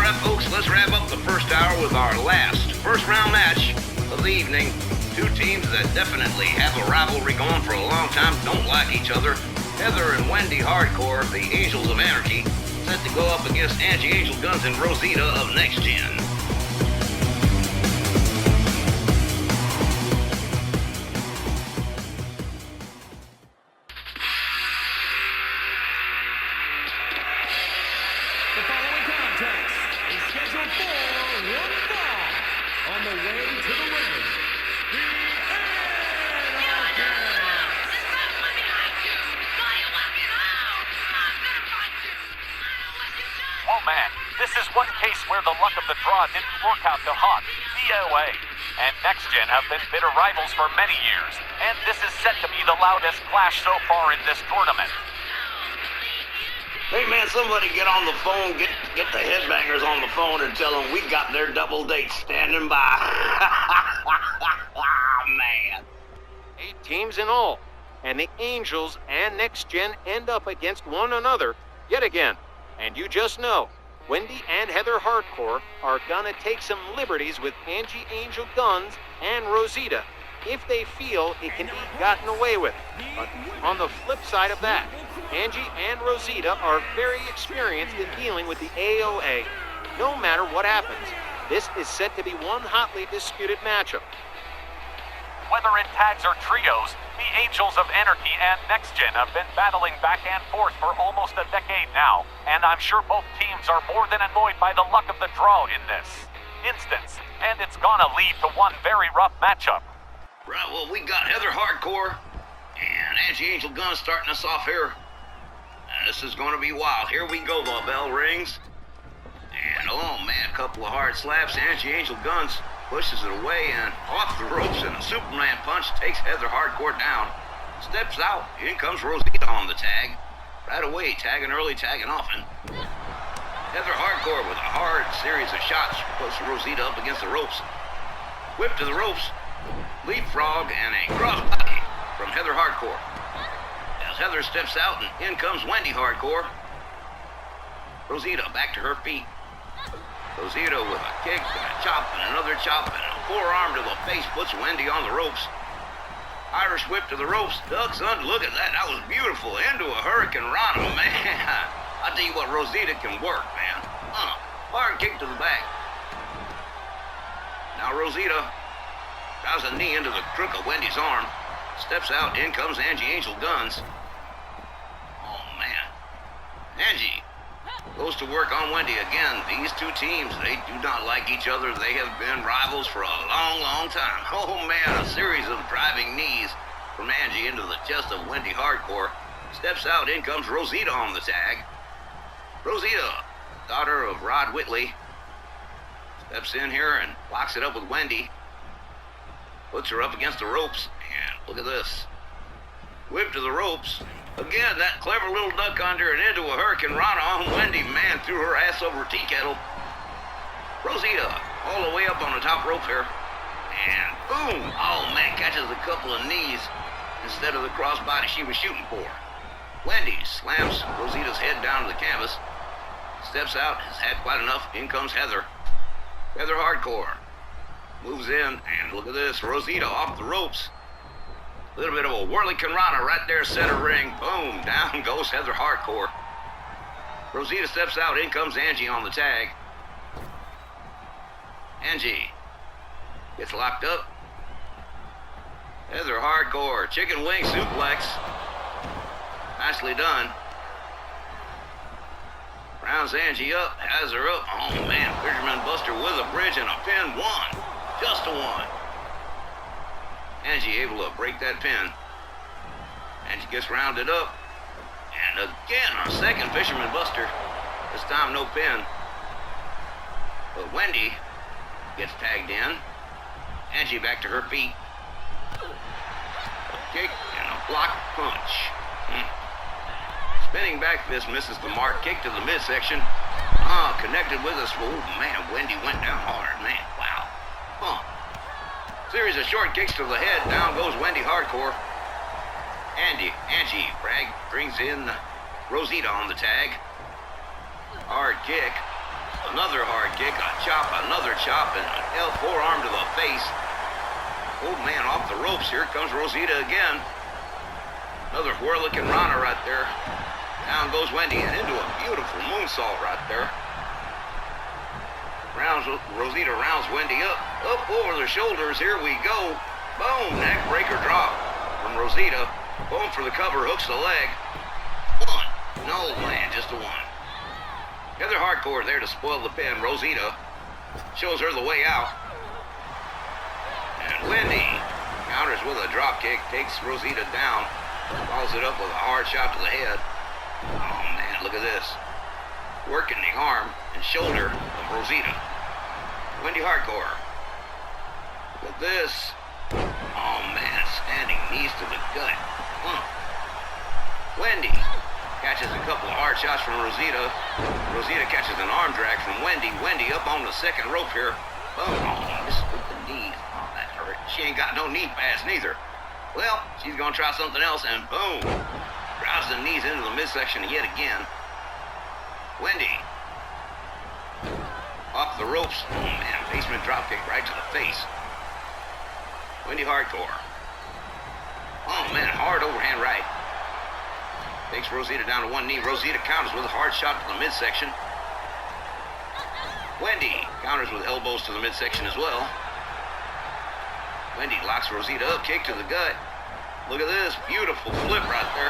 Alright folks, let's wrap up the first hour with our last first round match of the evening. Two teams that definitely have a rivalry going for a long time, don't like each other. Heather and Wendy Hardcore, the Angels of Anarchy, set to go up against Angie Angel Guns and Rosita of Nxtgen. The following contest is scheduled for one fall. On the way to the ring, the Anarchy! Oh man, this is one case where the luck of the draw didn't work out to Hawk, DOA. And Nxtgen have been bitter rivals for many years, and this is set to be the loudest clash so far in this tournament. Hey man, somebody get on the phone, get the headbangers on the phone and tell them we got their double date standing by. Man. 8 teams in all, and the Angels and Nxtgen end up against one another yet again. And you just know, Wendy and Heather Hardcore are gonna take some liberties with Angie Angel Guns and Rosita if they feel it can be gotten away with. But on the flip side of that, Angie and Rosita are very experienced in dealing with the AOA. No matter what happens, this is set to be one hotly disputed matchup. Whether in tags or trios, the Angels of Anarchy and Nxtgen have been battling back and forth for almost a decade now, and I'm sure both teams are more than annoyed by the luck of the draw in this instance, and it's gonna lead to one very rough matchup. Right, well, we got Heather Hardcore and Angie Angel Guns starting us off here. This is going to be wild. Here we go, the bell rings. And, oh man, a couple of hard slaps. Angie Angel Guns pushes it away and off the ropes, and a Superman punch takes Heather Hardcore down. Steps out. In comes Rosita on the tag. Right away, tagging early, tagging often. Heather Hardcore with a hard series of shots puts Rosita up against the ropes. Whip to the ropes. Leapfrog and a crossbody from Heather Hardcore. As Heather steps out, and in comes Wendy Hardcore. Rosita back to her feet. Rosita with a kick and a chop and another chop and a forearm to the face puts Wendy on the ropes. Irish whip to the ropes. Ducks under. Look at that. That was beautiful. Into a Hurricane Rana, man. I tell you what, Rosita can work, man. Hard kick to the back. Now Rosita drives a knee into the crook of Wendy's arm. Steps out. In comes Angie Angel Guns. Oh, man. Angie goes to work on Wendy again. These two teams, they do not like each other. They have been rivals for a long, long time. Oh, man, a series of driving knees from Angie into the chest of Wendy Hardcore. Steps out. In comes Rosita on the tag. Rosita, daughter of Rod Whitley, steps in here and locks it up with Wendy. Puts her up against the ropes, and look at this. Whip to the ropes. Again, that clever little duck under and into a Hurricane Rana on Wendy. Man, threw her ass over a tea kettle. Rosita, all the way up on the top rope here. And boom! Oh, man, catches a couple of knees instead of the crossbody she was shooting for. Wendy slams Rosita's head down to the canvas. Steps out, has had quite enough. In comes Heather. Heather Hardcore moves in, and look at this. Rosita off the ropes. A little bit of a whirly-can Rana right there, center ring. Boom, down goes Heather Hardcore. Rosita steps out. In comes Angie on the tag. Angie gets locked up. Heather Hardcore, chicken wing suplex. Nicely done. Rounds Angie up, has her up. Oh man, Fisherman Buster with a bridge and a pin. One. Just a one. Angie able to break that pin. Angie gets rounded up. And again, a second Fisherman Buster. This time no pin. But Wendy gets tagged in. Angie back to her feet. A kick and a block punch. Spinning back fist misses the mark. Kick to the midsection. Connected with us. Oh man, Wendy went down hard. Man, wow. Series of short kicks to the head. Down goes Wendy Hardcore. Angie brings in Rosita on the tag. Hard kick. Another hard kick, a chop, another chop, and an forearm to the face. Oh man, off the ropes. Here comes Rosita again. Another whirlicking Rana right there. Down goes Wendy and into a beautiful moonsault right there. Rosita rounds Wendy up over the shoulders. Here we go. Boom, neck breaker drop from Rosita. Going for the cover, hooks the leg. One. No, man, just a one. Heather Hardcore there to spoil the pin. Rosita shows her the way out. And Wendy counters with a drop kick, takes Rosita down, follows it up with a hard shot to the head. Oh man, look at this. Working the arm and shoulder of Rosita. Wendy Hardcore. Look at this. Oh man, standing knees to the gut. Wendy catches a couple of hard shots from Rosita. Rosita catches an arm drag from Wendy. Wendy up on the second rope here. Boom. Oh, misses with the knee. Oh, that hurt. She ain't got no knee pads neither. Well, she's gonna try something else, and boom. Drives the knees into the midsection yet again. Wendy. Off the ropes. Oh man, basement dropkick right to the face. Wendy Hardcore. Oh man, hard overhand right. Takes Rosita down to one knee. Rosita counters with a hard shot to the midsection. Wendy counters with elbows to the midsection as well. Wendy locks Rosita up, kick to the gut. Look at this, beautiful flip right there.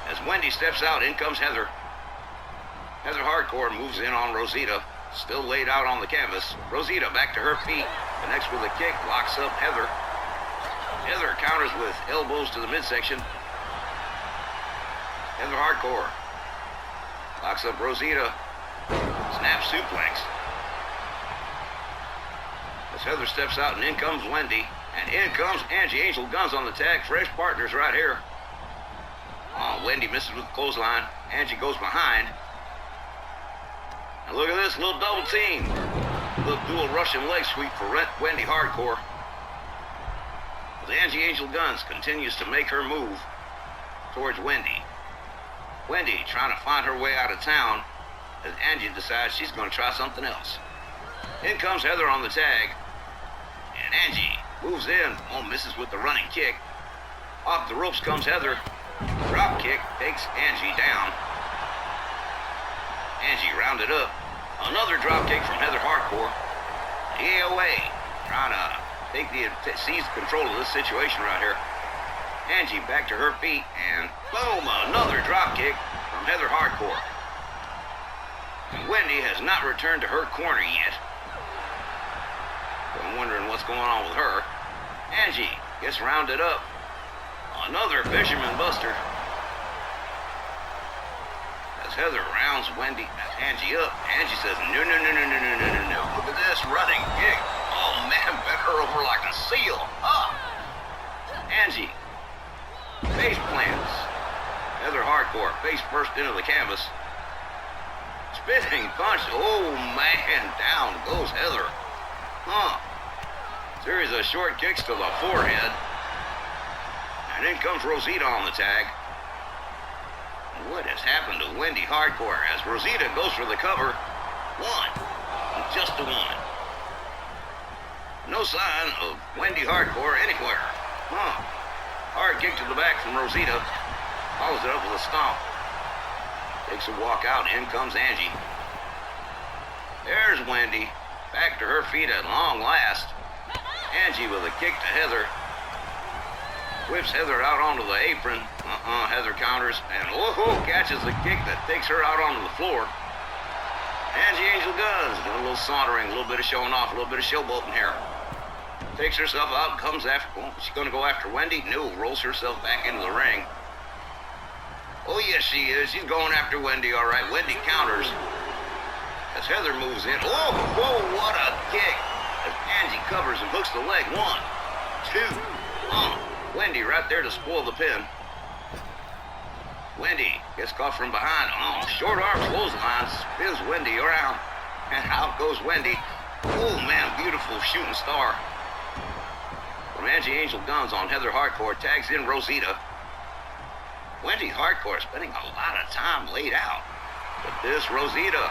As Wendy steps out, in comes Heather. Heather Hardcore moves in on Rosita, still laid out on the canvas. Rosita back to her feet, connects with a kick, locks up Heather. Heather counters with elbows to the midsection. Heather Hardcore locks up Rosita. Snap suplex. As Heather steps out, and in comes Wendy. And in comes Angie Angel Guns on the tag. Fresh partners right here. Oh, Wendy misses with the clothesline. Angie goes behind. And look at this little double team. Little dual Russian leg sweep for Wendy Hardcore. As Angie Angel Guns continues to make her move towards Wendy. Wendy trying to find her way out of town as Angie decides she's going to try something else. In comes Heather on the tag. And Angie moves in. Oh, misses with the running kick. Off the ropes comes Heather. Drop kick takes Angie down. Angie rounded up. Another drop kick from Heather Hardcore. AOA trying to seize control of this situation right here. Angie back to her feet, and boom, another drop kick from Heather Hardcore. And Wendy has not returned to her corner yet. I'm wondering what's going on with her. Angie gets rounded up. Another Fisherman Buster. As Heather rounds Angie up, Angie says, no. Look at this running kick. Oh man, bent her over like a seal. Angie. Face plants. Heather Hardcore face first into the canvas. Spinning punch. Oh man, down goes Heather. Series of short kicks to the forehead. And in comes Rosita on the tag. What has happened to Wendy Hardcore as Rosita goes for the cover? One. Just a one. No sign of Wendy Hardcore anywhere. Hard kick to the back from Rosita. Follows it up with a stomp. Takes a walk out. In comes Angie. There's Wendy. Back to her feet at long last. Angie with a kick to Heather. Whips Heather out onto the apron. Heather counters. And catches the kick that takes her out onto the floor. Angie Angel Guns doing a little sauntering, a little bit of showing off, a little bit of showboating here. Takes herself out, comes after. She's going to go after Wendy? No, rolls herself back into the ring. Oh, yes, she is. She's going after Wendy, all right. Wendy counters as Heather moves in. What a kick. As Angie covers and hooks the leg. 1, 2. Wendy right there to spoil the pin. Wendy gets caught from behind. Short arm clothesline spins Wendy around. And out goes Wendy. Oh, man, beautiful shooting star. From Angie Angel Guns on Heather Hardcore, tags in Rosita. Wendy Hardcore spending a lot of time laid out. But this Rosita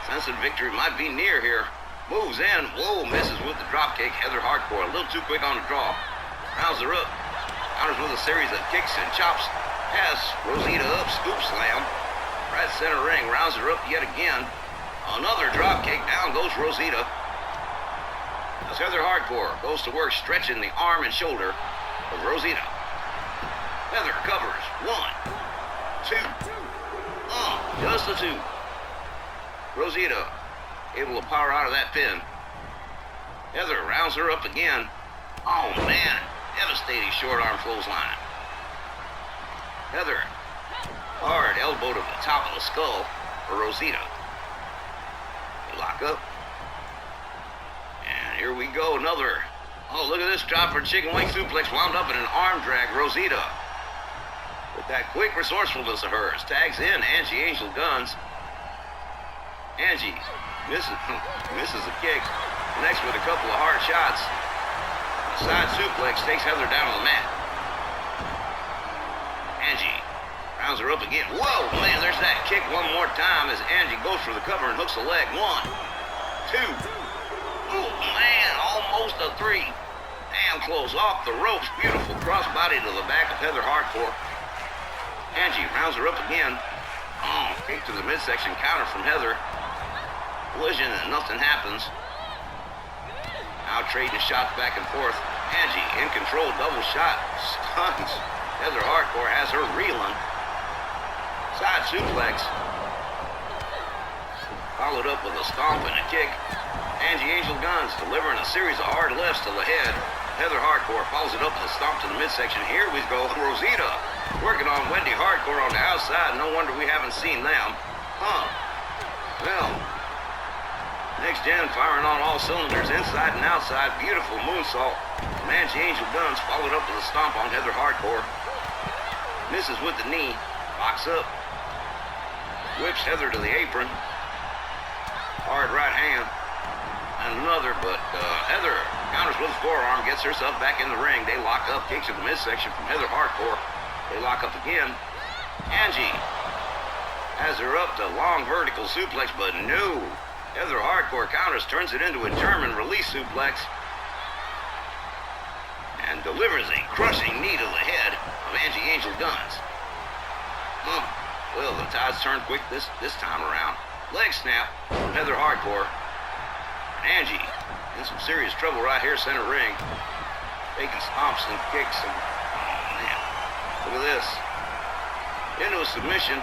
Sense of victory might be near here. Moves in. Whoa, misses with the drop kick. Heather Hardcore a little too quick on the draw. Rounds her up. Counters with a series of kicks and chops. Has Rosita up. Scoop slam. Right center ring. Rounds her up yet again. Another drop kick. Down goes Rosita. As Heather Hardcore goes to work stretching the arm and shoulder of Rosita. Heather covers. 1, 2. Just a 2. Rosita able to power out of that pin. Heather rounds her up again. Oh, man. Devastating short arm clothesline. Heather. Hard elbow to the top of the skull for Rosita. They lock up. And here we go. Another. Oh, look at this drop for chicken wing suplex. Wound up in an arm drag. Rosita. With that quick resourcefulness of hers. Tags in Angie Angel Guns. Angie misses a kick. Connects with a couple of hard shots. A side suplex takes Heather down on the mat. Angie rounds her up again. Whoa, man, there's that kick one more time as Angie goes for the cover and hooks the leg. 1, 2. Oh, man, almost a 3. Damn close off the ropes. Beautiful crossbody to the back of Heather Hardcore. Angie rounds her up again. Oh, kick to the midsection counter from Heather. Collision and nothing happens. Now trading shots back and forth. Angie in control, double shot. Stuns. Heather Hardcore has her reeling. Side suplex. Followed up with a stomp and a kick. Angie Angel Guns delivering a series of hard lefts to the head. Heather Hardcore follows it up with a stomp to the midsection. Here we go. Rosita working on Wendy Hardcore on the outside. No wonder we haven't seen them. Well, Nxtgen firing on all cylinders, inside and outside. Beautiful moonsault. Angie Angel Guns followed up with a stomp on Heather Hardcore. Misses with the knee. Locks up. Whips Heather to the apron. Hard right hand. And another, but Heather counters with a forearm, gets herself back in the ring. They lock up, kicks to the midsection from Heather Hardcore. They lock up again. Angie has her up to long vertical suplex, but no. Heather Hardcore counters, turns it into a German release suplex. And delivers a crushing knee to the head of Angie Angel Guns. Well, the tides turn quick this time around. Leg snap from Heather Hardcore. Angie in some serious trouble right here, center ring. Taking stomps and kicks and, oh man, look at this. Into a submission.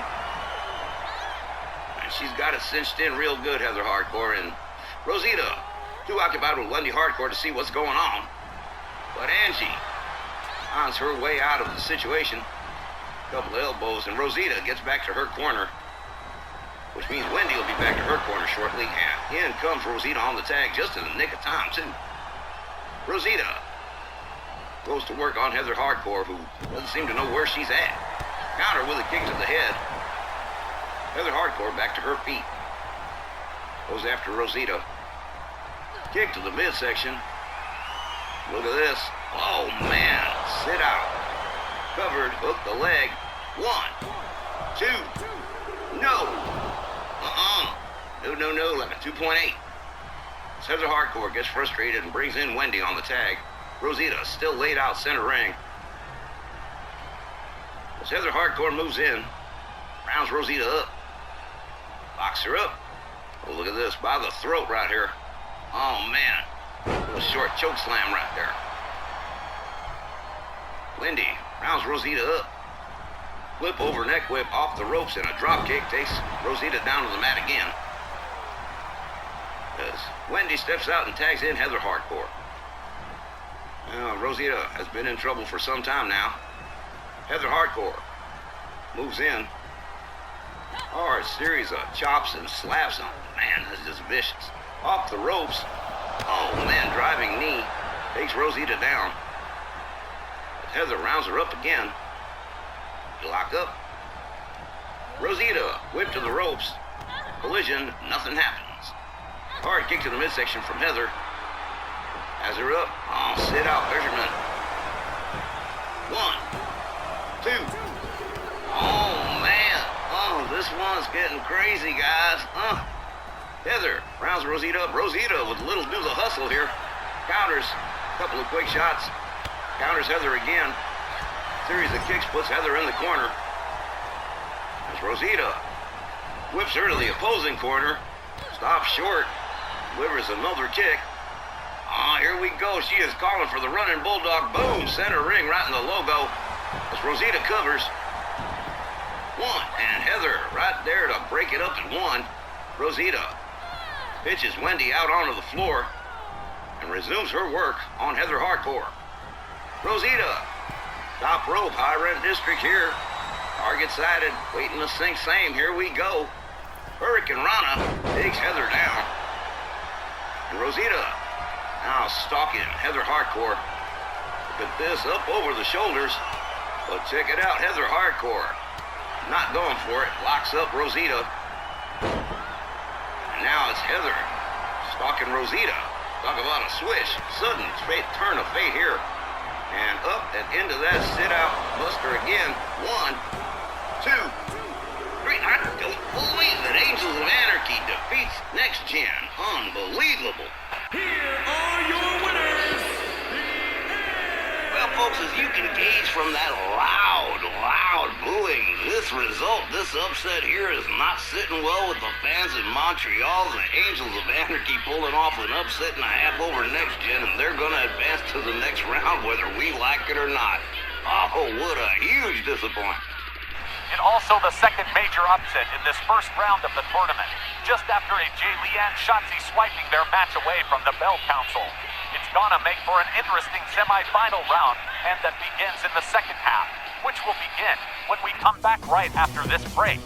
And she's got it cinched in real good, Heather Hardcore. And Rosita, too occupied with Wendy Hardcore to see what's going on. But Angie finds her way out of the situation. Couple of elbows, and Rosita gets back to her corner. Which means Wendy will be back to her corner shortly. And in comes Rosita on the tag just in the nick of time, too. Rosita goes to work on Heather Hardcore, who doesn't seem to know where she's at. Counter with a kick to the head. Heather Hardcore back to her feet. Goes after Rosita. Kick to the midsection. Look at this. Oh, man. Sit out. Covered. Hook the leg. 1, 2. No. No, like a 2.8. As Heather Hardcore gets frustrated and brings in Wendy on the tag. Rosita still laid out center ring. As Heather Hardcore moves in, rounds Rosita up. Locks her up. Oh, look at this. By the throat right here. Oh, man. A short choke slam right there. Wendy rounds Rosita up. Flip over neck whip off the ropes and a drop kick takes Rosita down to the mat again. As Wendy steps out and tags in Heather Hardcore. Well, Rosita has been in trouble for some time now. Heather Hardcore moves in. Hard series of chops and slaps on. Man, this is just vicious. Off the ropes. Oh, man, driving knee takes Rosita down. But Heather rounds her up again. Lock up. Rosita whipped to the ropes. Collision, nothing happens. Hard kick to the midsection from Heather. Has her up. Oh, sit out measurement. 1, 2. Oh, man. Oh, this one's getting crazy, guys. Heather rounds Rosita up. Rosita with little do the hustle here. Counters. Couple of quick shots. Counters Heather again. Series of kicks puts Heather in the corner. There's Rosita. Whips her to the opposing corner. Stops short. Delivers another kick. Here we go. She is calling for the running bulldog. Boom. Center ring right in the logo. As Rosita covers. One. And Heather right there to break it up at one. Rosita pitches Wendy out onto the floor and resumes her work on Heather Hardcore. Rosita. Top rope. High rent district here. Target sighted. Waiting to sink same. Here we go. Hurricane Rana takes Heather down. And Rosita now stalking Heather Hardcore. Look at this, up over the shoulders. But check it out, Heather Hardcore. Not going for it, locks up Rosita. And now it's Heather stalking Rosita. Talk about a switch, sudden turn of fate here. And up and into that sit-out buster again. 1, 2, 3. I don't believe that Angels of Anarchy defeats Nxtgen. Unbelievable. Here are your winners. Well, folks, as you can gauge from that loud booing, this upset here is not sitting well with the fans in Montreal. The Angels of Anarchy pulling off an upset and a half over Nxtgen, and they're going to advance to the next round whether we like it or not. Oh, what a huge disappointment. And also the second major upset in this first round of the tournament, just after AJ Leanne Shotzi swiping their match away from the Bell Council. It's gonna make for an interesting semi-final round, and that begins in the second half, which will begin when we come back right after this break.